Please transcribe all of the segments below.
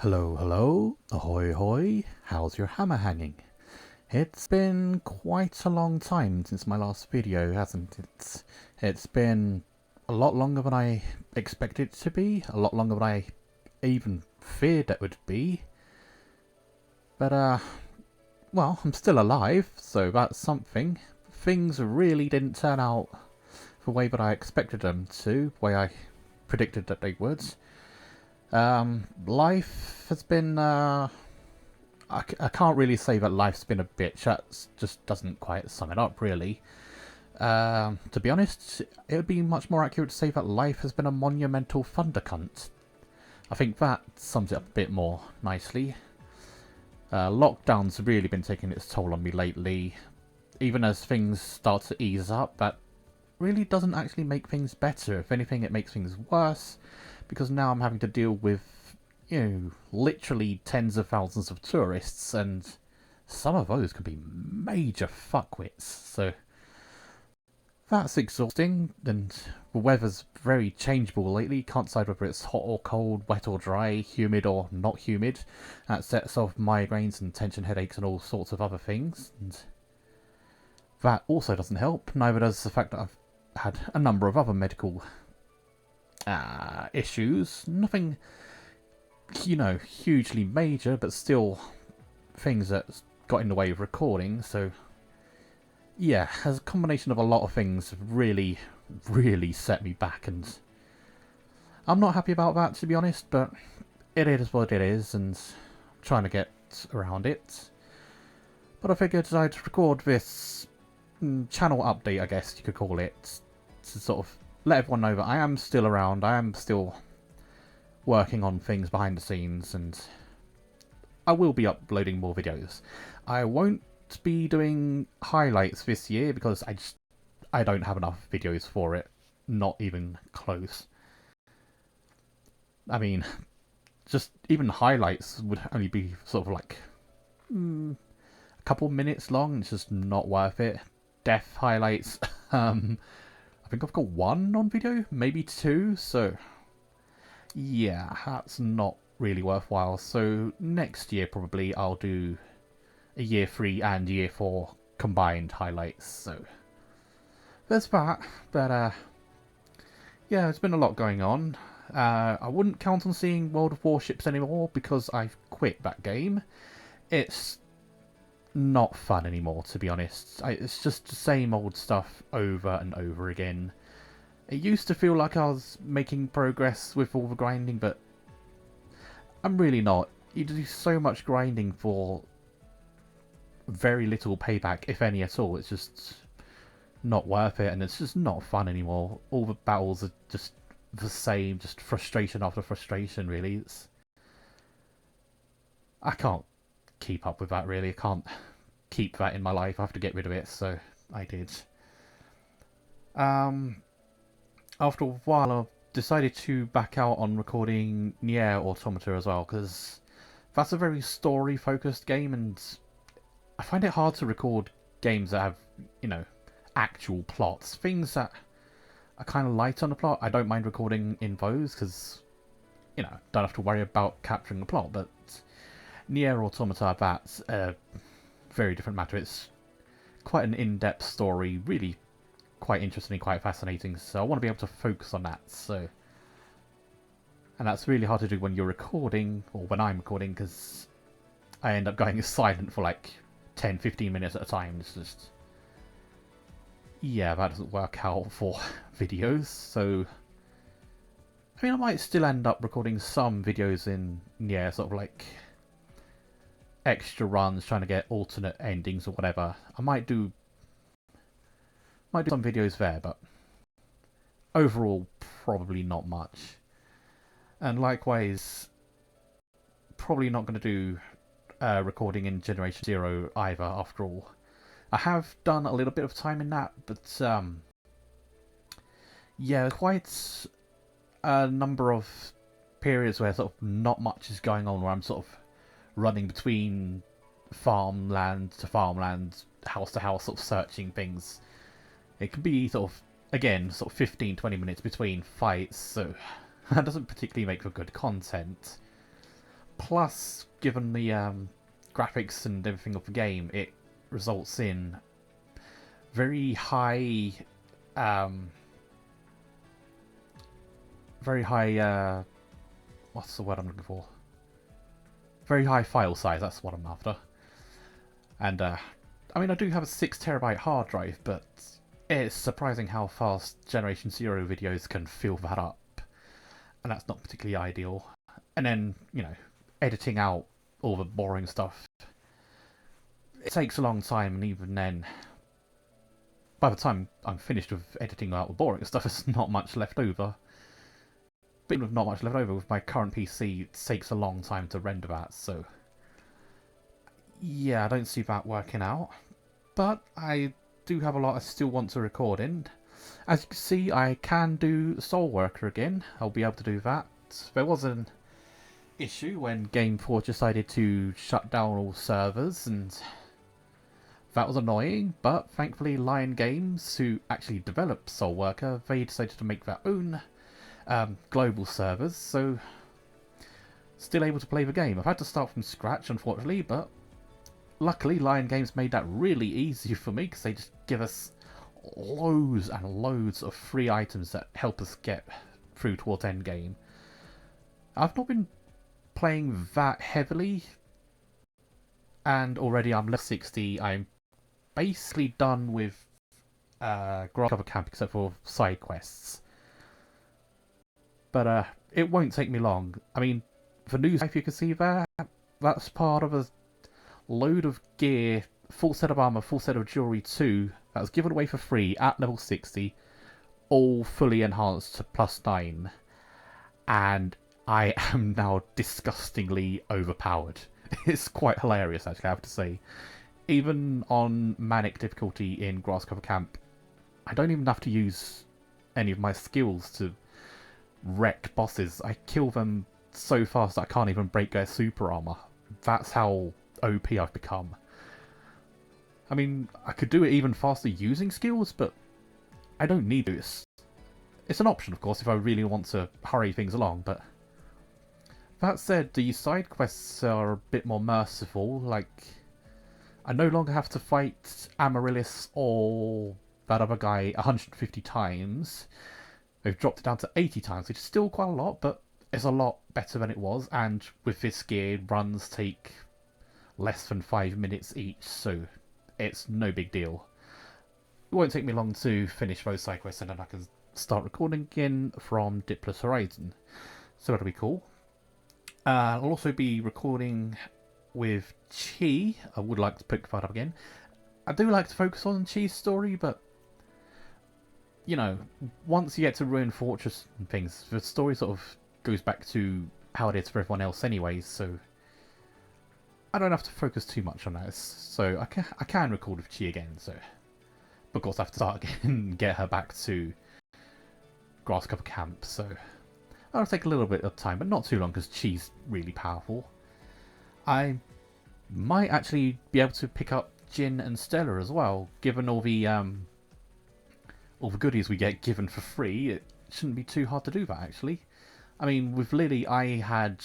Hello, hello, ahoy, ahoy, how's your hammer hanging? It's been quite a long time since my last video, hasn't it? It's been a lot longer than I expected it to be, a lot longer than I even feared it would be. But, well, I'm still alive, so that's something. Things really didn't turn out the way that I expected them to, the way I predicted that they would. Life has been, I can't really say that life's been a bitch. That just doesn't quite sum it up, really. To be honest, it would be much more accurate to say that life has been a monumental thundercunt. I think that sums it up a bit more nicely. Lockdown's really been taking its toll on me lately. Even as things start to ease up, that really doesn't actually make things better. If anything, it makes things worse, because now I'm having to deal with, literally tens of thousands of tourists, and some of those can be major fuckwits, so that's exhausting, and the weather's very changeable lately. Can't decide whether it's hot or cold, wet or dry, humid or not humid. That sets off migraines and tension headaches and all sorts of other things, and that also doesn't help. Neither does the fact that I've had a number of other medical issues. Nothing, hugely major, but still things that got in the way of recording. So, yeah, as a combination of a lot of things really, really set me back, and I'm not happy about that, to be honest, but it is what it is, and I'm trying to get around it. But I figured I'd record this channel update, I guess you could call it, to sort of let everyone know that I am still around, I am still working on things behind the scenes, and I will be uploading more videos. I won't be doing highlights this year because I don't have enough videos for it, not even close. I mean, just even highlights would only be sort of like a couple minutes long. It's just not worth it. Death highlights, I think I've got one on video, maybe two, so yeah, that's not really worthwhile. So next year probably I'll do a year 3 and year 4 combined highlights, so there's that. But yeah, there's been a lot going on. I wouldn't count on seeing World of Warships anymore because I've quit that game. It's not fun anymore, to be honest. It's just the same old stuff over and over again. It used to feel like I was making progress with all the grinding, but I'm really not. You do so much grinding for very little payback, if any at all. It's just not worth it, and it's just not fun anymore. All the battles are just the same, just frustration after frustration, really. I can't keep up with that, really. I can't keep that in my life. I have to get rid of it, so I did. After a while, I decided to back out on recording Nier Automata as well, because that's a very story-focused game, and I find it hard to record games that have, actual plots. Things that are kind of light on the plot, I don't mind recording in those, because, don't have to worry about capturing the plot, but Nier Automata, that's a very different matter. It's quite an in-depth story, really quite interesting, quite fascinating, so I want to be able to focus on that. So, and that's really hard to do when you're recording, or when I'm recording, because I end up going silent for like 10-15 minutes at a time. It's just, yeah, that doesn't work out for videos. So I mean, I might still end up recording some videos in sort of like extra runs, trying to get alternate endings or whatever. I might do some videos there, but overall, probably not much. And likewise, probably not going to do recording in Generation Zero either, after all. I have done a little bit of time in that, but yeah, quite a number of periods where sort of not much is going on, where I'm sort of running between farmland to farmland, house to house, sort of searching things. It can be sort of, again, sort of 15-20 minutes between fights, so that doesn't particularly make for good content. Plus, given the graphics and everything of the game, it results in very high, what's the word I'm looking for? Very high file size. That's what I'm after. And I mean, I do have a 6 TB hard drive, but it's surprising how fast Generation Zero videos can fill that up, and that's not particularly ideal. And then, you know, editing out all the boring stuff, it takes a long time, and even then, by the time I'm finished with editing out the boring stuff, there's not much left over. But even with not much left over, with my current PC, it takes a long time to render that, so yeah, I don't see that working out. But I do have a lot I still want to record in. As you can see, I can do Soul Worker again. I'll be able to do that. There was an issue when Game4 decided to shut down all servers, and that was annoying, but thankfully Lion Games, who actually developed Soul Worker, they decided to make their own global servers, so still able to play the game. I've had to start from scratch, unfortunately, but luckily Lion Games made that really easy for me, because they just give us loads and loads of free items that help us get through towards endgame. I've not been playing that heavily, and already I'm level 60. I'm basically done with Grasscover Camp except for side quests. But it won't take me long. I mean, the news, if you can see there, that's part of a load of gear, full set of armor, full set of jewelry too, that was given away for free at level 60, all fully enhanced to +9. And I am now disgustingly overpowered. It's quite hilarious, actually, I have to say. Even on Manic difficulty in Grasscover Camp, I don't even have to use any of my skills to wreck bosses. I kill them so fast that I can't even break their super armor. That's how OP I've become. I mean, I could do it even faster using skills, but I don't need to. It's an option, of course, if I really want to hurry things along, but that said, the side quests are a bit more merciful. Like, I no longer have to fight Amaryllis or that other guy 150 times. They've dropped it down to 80 times, which is still quite a lot, but it's a lot better than it was, and with this gear, runs take less than 5 minutes each, so it's no big deal. It won't take me long to finish those side quests, and then I can start recording again from Dipless Horizon. So that'll be cool. I'll also be recording with Chi. I would like to pick that up again. I do like to focus on Chi's story, but you know, once you get to Ruined Fortress and things, the story sort of goes back to how it is for everyone else anyways, so I don't have to focus too much on that. So I can record with Chi again, so but of course I have to start again and get her back to Grasscover Camp, so that'll take a little bit of time, but not too long, because Chi's really powerful. I might actually be able to pick up Jin and Stella as well, given all the goodies we get given for free. It shouldn't be too hard to do that, actually. I mean, with Lily, I had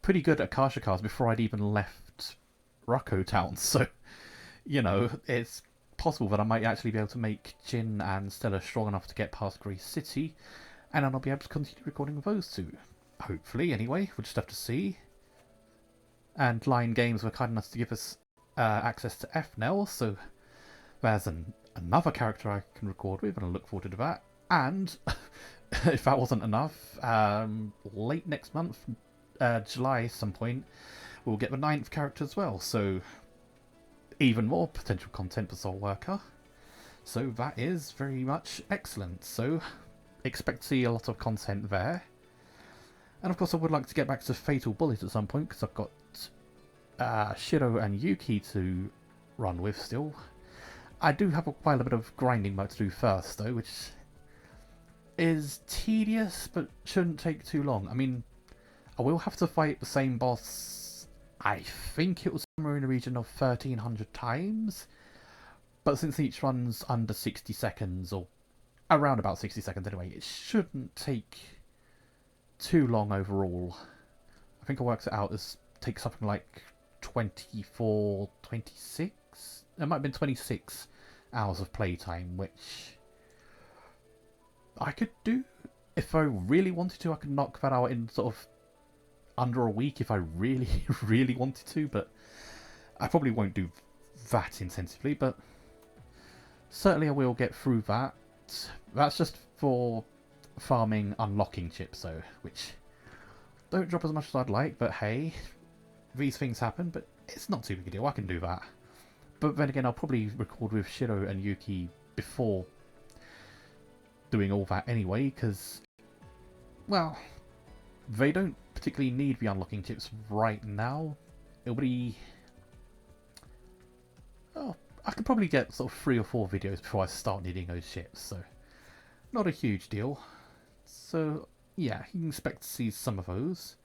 pretty good Akasha cards before I'd even left Rocco Town, so, you know, it's possible that I might actually be able to make Jin and Stella strong enough to get past Grace City, and then I'll be able to continue recording with those two. Hopefully, anyway. We'll just have to see. And Lion Games were kind enough to give us access to FNEL, so there's another character I can record with, and I look forward to that. And, if that wasn't enough, late next month, July some point, we'll get the 9th character as well, so even more potential content for Soul Worker. So that is very much excellent, so expect to see a lot of content there. And of course I would like to get back to Fatal Bullet at some point, because I've got Shiro and Yuki to run with still. I do have quite a bit of grinding mode to do first though, which is tedious but shouldn't take too long. I mean, I will have to fight the same boss, I think it was somewhere in the region of 1300 times, but since each run's under 60 seconds, or around about 60 seconds anyway, it shouldn't take too long overall. I think I worked it out as takes something like 24, 26. It might have been 26 hours of playtime, which I could do if I really wanted to. I could knock that out in sort of under a week if I really, really wanted to, but I probably won't do that intensively, but certainly I will get through that. That's just for farming unlocking chips though, which don't drop as much as I'd like, but hey, these things happen, but it's not too big a deal, I can do that. But then again, I'll probably record with Shiro and Yuki before doing all that anyway, because, well, they don't particularly need the unlocking chips right now. It'll be... oh, I could probably get sort of 3 or 4 videos before I start needing those chips, so not a huge deal. So yeah, you can expect to see some of those.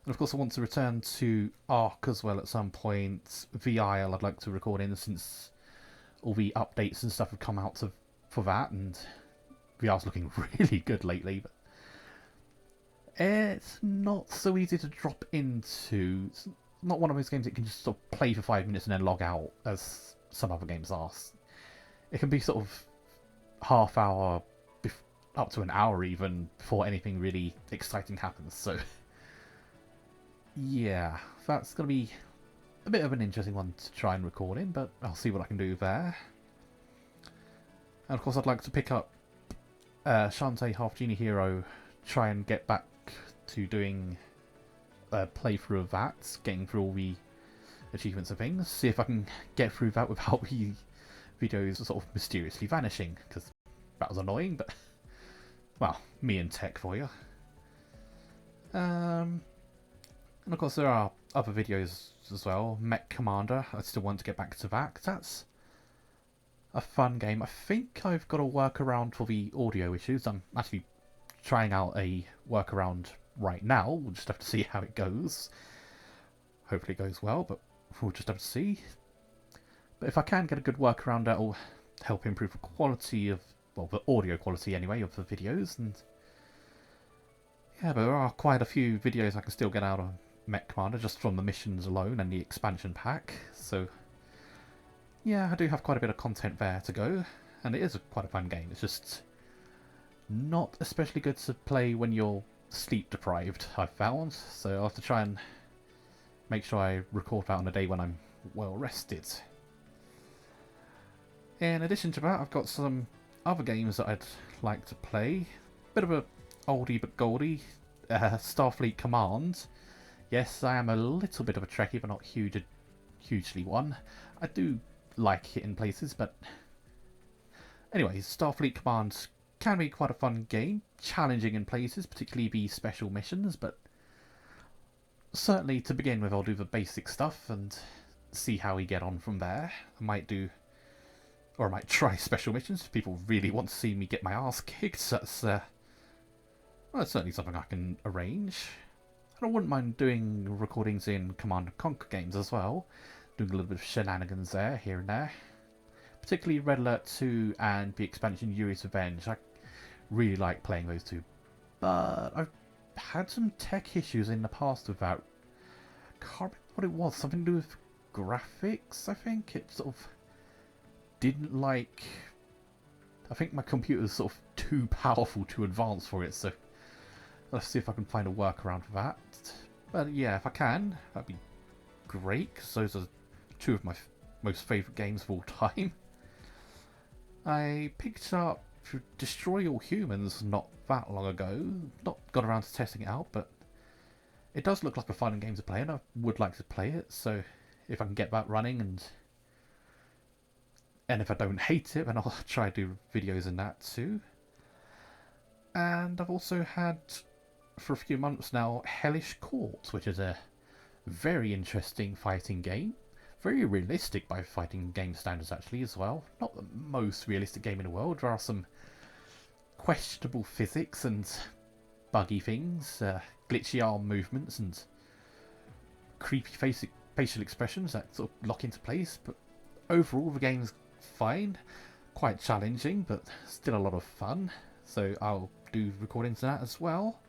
And of course I want to return to Ark as well at some point. The Isle I'd like to record in, since all the updates and stuff have come out for that, and VR's looking really good lately, but it's not so easy to drop into. It's not one of those games that you can just sort of play for 5 minutes and then log out, as some other games are. It can be sort of half hour, up to an hour even, before anything really exciting happens, so yeah, that's going to be a bit of an interesting one to try and record in, but I'll see what I can do there. And of course I'd like to pick up Shantae Half Genie Hero, try and get back to doing a playthrough of that, getting through all the achievements and things, see if I can get through that without the videos sort of mysteriously vanishing, because that was annoying, but well, me and tech for you. And of course there are other videos as well. Mech Commander, I still want to get back to that, 'cause that's a fun game. I think I've got a workaround for the audio issues. I'm actually trying out a workaround right now. We'll just have to see how it goes. Hopefully it goes well, but we'll just have to see. But if I can get a good workaround, that'll help improve the quality of, well, the audio quality anyway, of the videos. And yeah, but there are quite a few videos I can still get out of Mech Commander just from the missions alone and the expansion pack. So yeah, I do have quite a bit of content there to go, and it is quite a fun game. It's just not especially good to play when you're sleep deprived, I've found, so I'll have to try and make sure I record that on a day when I'm well rested. In addition to that, I've got some other games that I'd like to play. Bit of a oldie but goldie, Starfleet Command. Yes, I am a little bit of a Trekkie, but not hugely one. I do like it in places, but anyway, Starfleet Command can be quite a fun game, challenging in places, particularly the special missions, but certainly to begin with I'll do the basic stuff and see how we get on from there. I might try special missions if people really want to see me get my ass kicked. That's well, that's certainly something I can arrange. And I wouldn't mind doing recordings in Command & Conquer games as well, doing a little bit of shenanigans there, here and there. Particularly Red Alert 2 and the expansion Yuri's Revenge. I really like playing those two, but I've had some tech issues in the past with that. Can't remember what it was, something to do with graphics, I think. It sort of didn't like... I think my computer's sort of too powerful, too advanced for it, so let's see if I can find a workaround for that. But yeah, if I can, that'd be great, because those are two of my most favourite games of all time. I picked up Destroy All Humans not that long ago. Not got around to testing it out, but it does look like a fun game to play, and I would like to play it, so if I can get that running, and if I don't hate it, then I'll try to do videos in that too. And I've also had, for a few months now, Hellish Court, which is a very interesting fighting game. Very realistic by fighting game standards actually as well. Not the most realistic game in the world. There are some questionable physics and buggy things, glitchy arm movements and creepy facial expressions that sort of lock into place, but overall the game's fine. Quite challenging, but still a lot of fun. So I'll do recordings of that as well.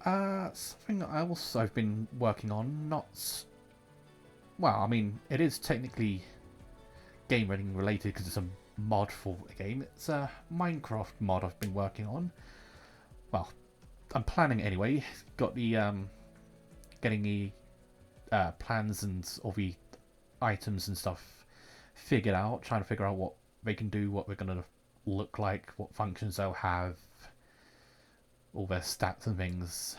Something else I've been working on, not... Well, I mean, it is technically game running related because it's a mod for a game. It's a Minecraft mod I've been working on. Well, I'm planning anyway. Got the getting the plans and all the items and stuff figured out. Trying to figure out what they can do, what they're gonna look like, what functions they'll have, all their stats and things.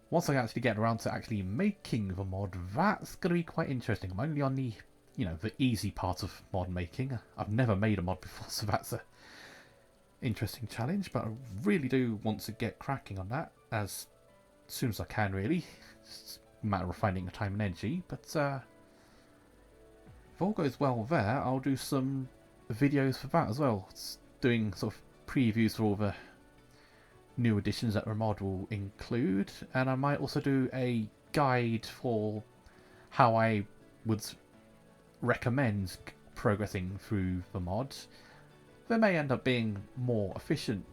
Once I actually get around to actually making the mod, that's gonna be quite interesting. I'm only on the the easy part of mod making. I've never made a mod before, so that's a interesting challenge, but I really do want to get cracking on that as soon as I can, really. It's a matter of finding the time and energy, but if all goes well there, I'll do some videos for that as well. It's doing sort of previews for all the new additions that the mod will include, and I might also do a guide for how I would recommend progressing through the mod. There may end up being more efficient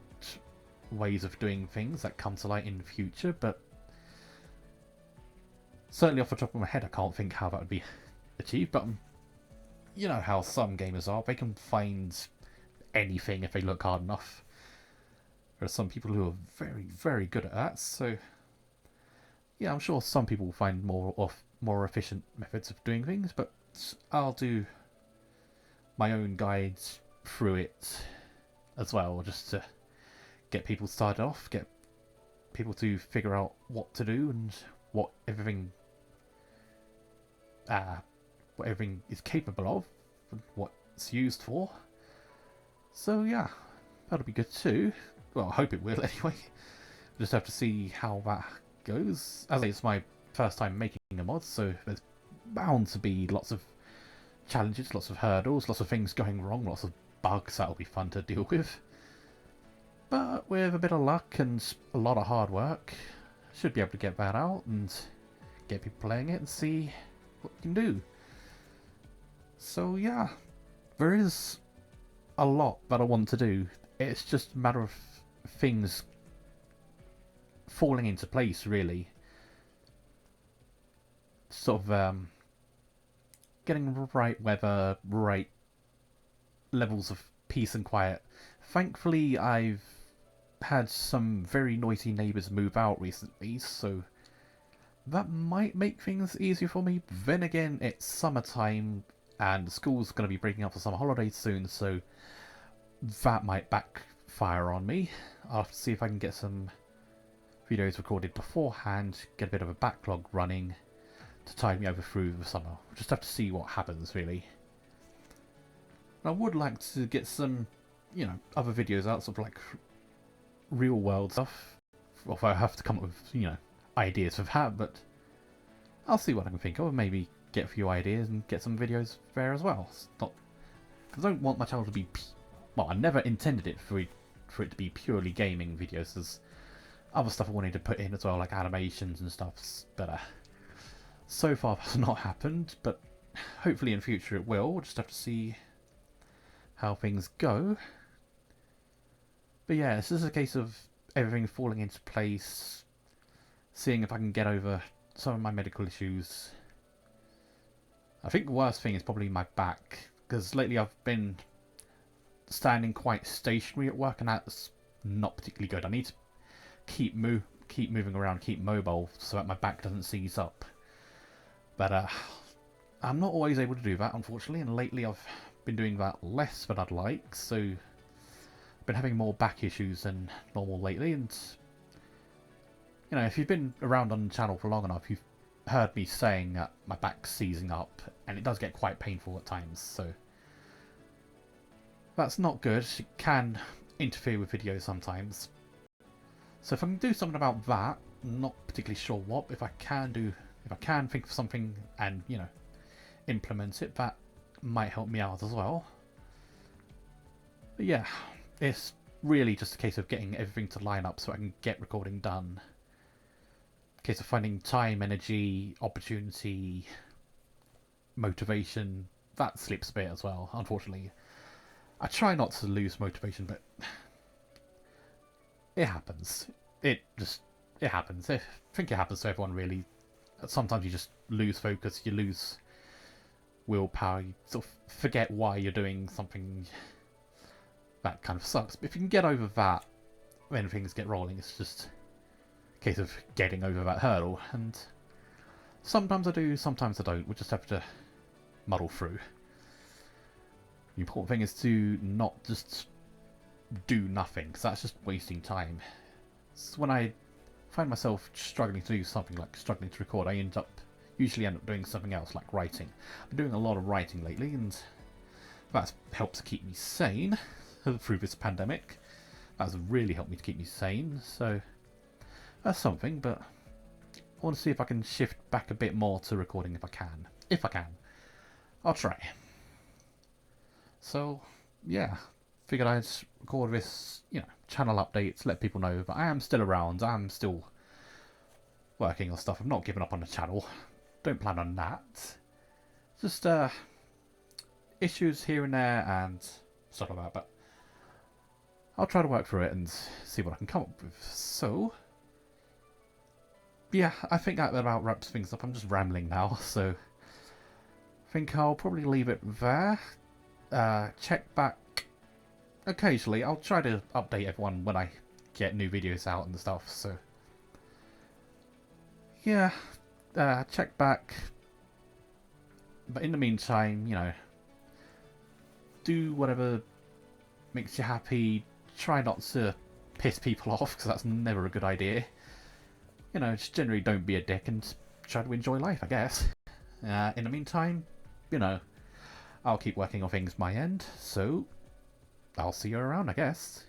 ways of doing things that come to light in the future, but certainly off the top of my head I can't think how that would be achieved. But you know how some gamers are, they can find anything if they look hard enough. There are some people who are very, very good at that, so yeah, I'm sure some people will find more efficient methods of doing things, but I'll do my own guides through it as well, just to get people started off, get people to figure out what to do and what everything is capable of and what it's used for. So yeah, that'll be good too. Well, I hope it will anyway. Just have to see how that goes. As I say, it's my first time making a mod, so there's bound to be lots of challenges, lots of hurdles, lots of things going wrong, lots of bugs that'll be fun to deal with. But with a bit of luck and a lot of hard work, should be able to get that out and get people playing it and see what you can do. So yeah, there is a lot that I want to do. It's just a matter of things falling into place, really. Sort of getting the right weather, right levels of peace and quiet. Thankfully, I've had some very noisy neighbours move out recently, so that might make things easier for me. Then again, it's summertime and the school's going to be breaking up for summer holidays soon, so that might backfire on me. I'll have to see if I can get some videos recorded beforehand, get a bit of a backlog running to tide me over through the summer. We'll just have to see what happens, really. I would like to get some, other videos out, sort of like real world stuff. Although I have to come up with, ideas for that, but I'll see what I can think of. Maybe get a few ideas and get some videos there as well. It's not, because I don't want my channel to be, well, I never intended it for it to be purely gaming videos. There's other stuff I wanted to put in as well, like animations and stuff, but so far that's not happened, but hopefully in future it will. We'll just have to see how things go. But yeah, this is a case of everything falling into place, seeing if I can get over some of my medical issues. I think the worst thing is probably my back, because lately I've been standing quite stationary at work, and that's not particularly good. I need to keep moving around, keep mobile, so that my back doesn't seize up. But I'm not always able to do that, unfortunately, and lately I've been doing that less than I'd like, so I've been having more back issues than normal lately. And if you've been around on the channel for long enough, you've heard me saying that my back's seizing up, and it does get quite painful at times, so that's not good. It can interfere with videos sometimes. So if I can do something about that, I'm not particularly sure what, but if I can think of something and, implement it, that might help me out as well. But yeah, it's really just a case of getting everything to line up so I can get recording done. A case of finding time, energy, opportunity, motivation. That slips a bit as well, unfortunately. I try not to lose motivation, but it happens. it happens. I think it happens to everyone really. Sometimes you just lose focus, you lose willpower, you sort of forget why you're doing something. That kind of sucks. But if you can get over that when things get rolling, it's just a case of getting over that hurdle. And sometimes I do, sometimes I don't. We just have to muddle through. The important thing is to not just do nothing, because that's just wasting time. So when I find myself struggling to do something, like struggling to record, I usually end up doing something else, like writing. I'm doing a lot of writing lately, and that helps keep me sane through this pandemic. That's really helped me to keep me sane, so that's something. But I want to see if I can shift back a bit more to recording if I can. If I can. I'll try. So, yeah. Figured I'd record this, channel updates, let people know that I am still around. I'm still working on stuff. I've not given up on the channel. Don't plan on that. Just, issues here and there and stuff like that, but I'll try to work through it and see what I can come up with. So, yeah, I think that about wraps things up. I'm just rambling now, so I think I'll probably leave it there. Check back occasionally. I'll try to update everyone when I get new videos out and stuff, so yeah, check back. But in the meantime, do whatever makes you happy. Try not to piss people off, because that's never a good idea. Just generally don't be a dick and try to enjoy life, I guess. In the meantime, I'll keep working on things my end, so I'll see you around, I guess.